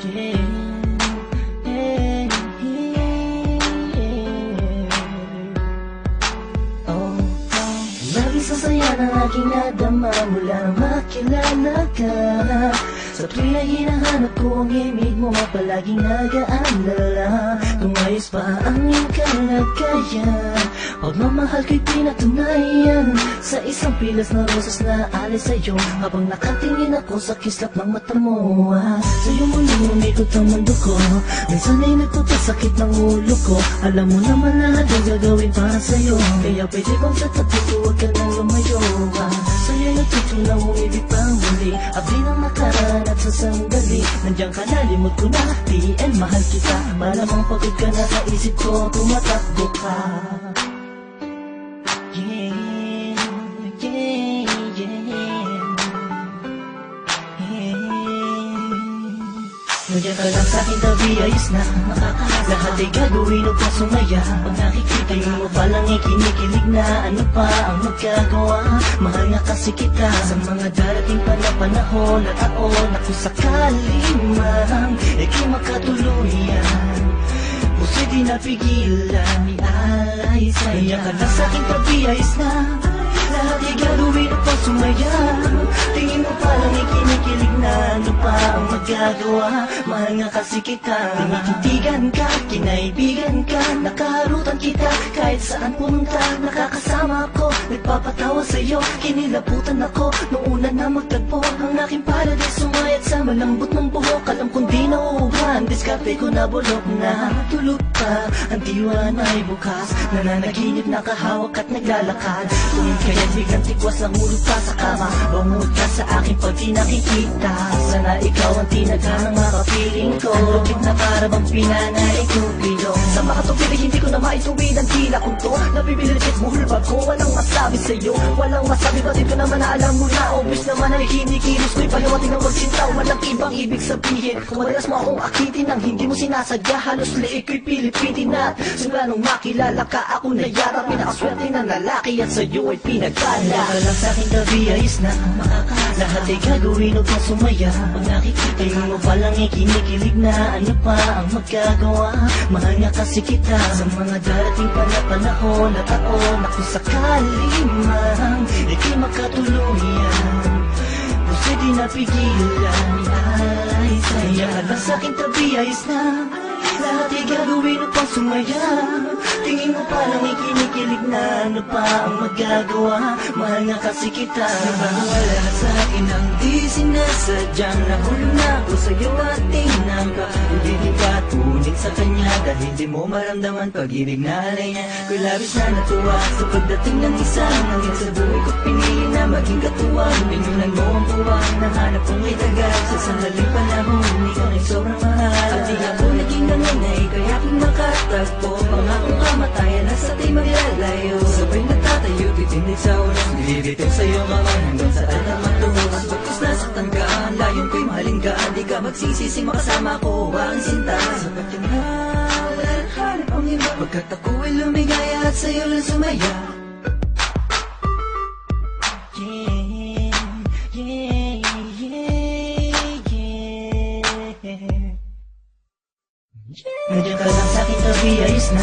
Yeah, yeah, yeah. Oh, labing sasaya ng aking nadama mula nang makilala ka. Sa tuwing na hinahanap ko ang himig mo, palaging nag-aalala kung ayos pa ang iyong kalagayan. Pagmamahal ko'y pinatunayan sa isang pilas na rosas na alis sa'yo, habang nakatingin ako sa kislap ng mata mo. Sa'yo muli umikot ang mundo ko, minsan ay nagpapasakit ng ulo ko. Alam mo naman lahat ang gagawin para sa'yo, kaya pwede bang sa tabi ko huwag ka nang lumayo. Sa'yo'y natutunan umibig pang muli, abdi ng nakaraan at sa sandali nandiyan ka na, limot ko na, TN mahal kita. Malamang pagod ka na sa isip ko, tumatakbo ka. Yeah, yeah, yeah, yeah. Nandiyan ka lang sa'kin, tabi ayos na. Lahat ay gagawin upang sumaya. Pag nakikita mo palang ikinikilig na, ano pa ang magagawa? Mahal nga kasi kita sa mga darating pa na panahon at taon na kung sakali man ika'y makatuluyan, puso di napigilan, ialay sa'yo. Nandiyan ka lang sa'kin, tabi ayos na. Lahat ay gagawin upang sumaya. Tingin mo palang ikinikilig na, ano pa ang magagawa? Mahal nga kasi kita, tinititigan ka, kinaibigan ka, nakaharutan kita kahit saan pumunta. Nakakasama ako, nagpapatawa sa'yo, kinilabutan ako nung una na magtagpo. Ang aking paradise sumayat sa malambot ng buhok. Alam kong di nauuban, diskarte ko na bulok na. Tulog pa, ang diwa na ay bukas, nananaginip, nakahawak at naglalakad. Tuwing kaya't biglang tikwas ang ulo pa sa kama, bangod ka sa akin pag di nakikita. Sana ikaw ang tinadhana nga kapiling ko, ang lupit na para bang pinanalig kong bilong. Sa makatupid ay hindi ko na maituwid ang tila kong to. Nabibilit at buhulbag ko, walang masabi sa'yo, walang masabi, batid ko naman na alam mo na. Obvious naman ay kinikilos ko'y pahiwatig ng magsinta, walang ibang ibig sabihin. Kung madalas mo akong akitin ang hindi mo sinasadya, halos liig ko'y pilipitin at simula nung makilala ka ako na yata pinakaswerte ng lalaki at sa'yo ay pinagkala. Ka lang sa'kin, tabi ayos na. Lahat ay gagawin upang sumaya. Pag nakikita mo palang ikinikilig na, ano pa ang magagawa? Mahal nga kasi kita sa mga darating pa na panahon at taon na kung sakali man ika'y makatuluyan, puso di napigilan, ialay sa'yo. Nandiyan ka lang sa'kin, tabi ayos na. Lahat ay gagawin upang sumaya. Tingin mo palang ikinikilig na, ano pa ang magagawa? Mahal nga kasi kita. Nawala sa akin ang di sinasadyang nahulog na ako sa'yo at tinangka. Hindi di patunid sa kanya dahil di mo maramdaman pag-ibig na alay niya. Ko'y labis na natuwa sa pagdating ng isang hanggang sa buhay ko pinili na maging katuwang. Pinunan mo ang buwang, nahanap kong itagal sa sandaling panahon. Ikaw ay sobrang mahal at di ako naging nanginay, kaya aking makatagpo. Pangakong kamatayan at sa tayo maglalayo, sabay nagtatayo, titindig sa ulang, nilibitaw sa'yo kamay hanggang sa alam matungos. Pagkus nasaktan ka, ang layong ko'y mahalin ka, di ka magsisisi makasama ko ang sinta. Sapat yun na, wala rin hanap ang iba, pagkat ako'y lumigaya at sa'yo lang sumaya. Nandiyan ka lang sa'kin, tabi ayos na.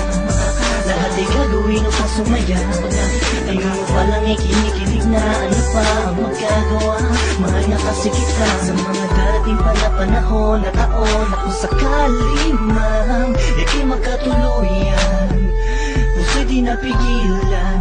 Lahat ay gagawin upang sumaya. Pag nakikita mo palang ikinikilig na, ano pa ang magagawa? Mahal nga kasi kita sa mga darating pa na panahon at taon na kung sakali man ika'y magkatuluyan, puso di napigilan,